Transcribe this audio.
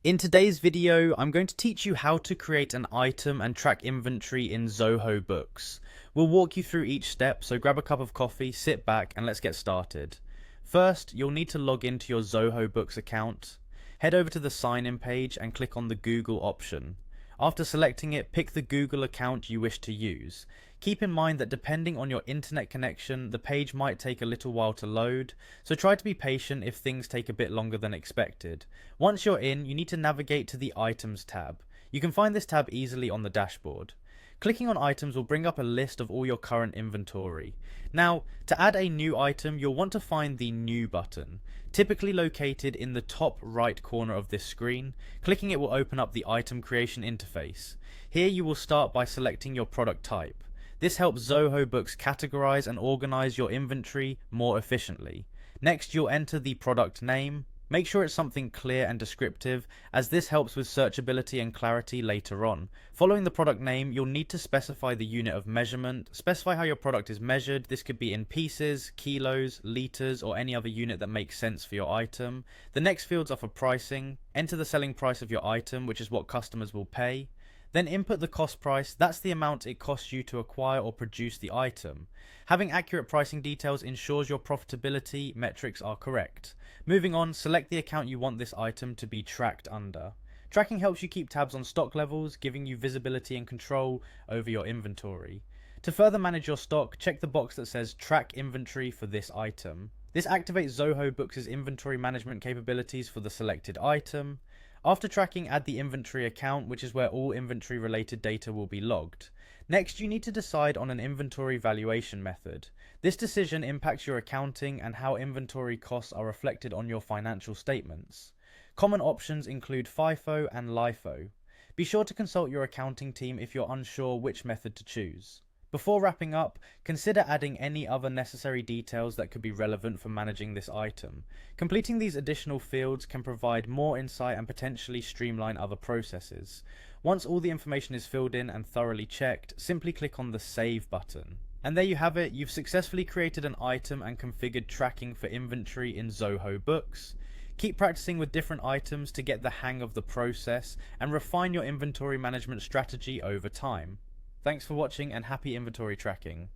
In today's video, I'm going to teach you how to create an item and track inventory in Zoho Books. We'll walk you through each step, so grab a cup of coffee, sit back, and let's get started. First, you'll need to log into your Zoho Books account. Head over to the sign in page and click on the Google option. After selecting it, pick the Google account you wish to use. Keep in mind that depending on your internet connection, the page might take a little while to load, so try to be patient if things take a bit longer than expected. Once you're in, you need to navigate to the Items tab. You can find this tab easily on the dashboard. Clicking on items will bring up a list of all your current inventory. Now, to add a new item, you'll want to find the New button, typically located in the top right corner of this screen. Clicking it will open up the item creation interface. Here you will start by selecting your product type. This helps Zoho Books categorize and organize your inventory more efficiently. Next, you'll enter the product name. Make sure it's something clear and descriptive, as this helps with searchability and clarity later on. Following the product name, you'll need to specify the unit of measurement. Specify how your product is measured. This could be in pieces, kilos, liters, or any other unit that makes sense for your item. The next fields are for pricing. Enter the selling price of your item, which is what customers will pay. Then input the cost price. That's the amount it costs you to acquire or produce the item. Having accurate pricing details ensures your profitability metrics are correct. Moving on, select the account you want this item to be tracked under. Tracking helps you keep tabs on stock levels, giving you visibility and control over your inventory. To further manage your stock, check the box that says Track Inventory for this item. This activates Zoho Books' inventory management capabilities for the selected item. After tracking, add the inventory account, which is where all inventory related data will be logged. Next, you need to decide on an inventory valuation method. This decision impacts your accounting and how inventory costs are reflected on your financial statements. Common options include FIFO and LIFO. Be sure to consult your accounting team if you're unsure which method to choose. Before wrapping up, consider adding any other necessary details that could be relevant for managing this item. Completing these additional fields can provide more insight and potentially streamline other processes. Once all the information is filled in and thoroughly checked, simply click on the Save button. And there you have it, you've successfully created an item and configured tracking for inventory in Zoho Books. Keep practicing with different items to get the hang of the process and refine your inventory management strategy over time. Thanks for watching and happy inventory tracking.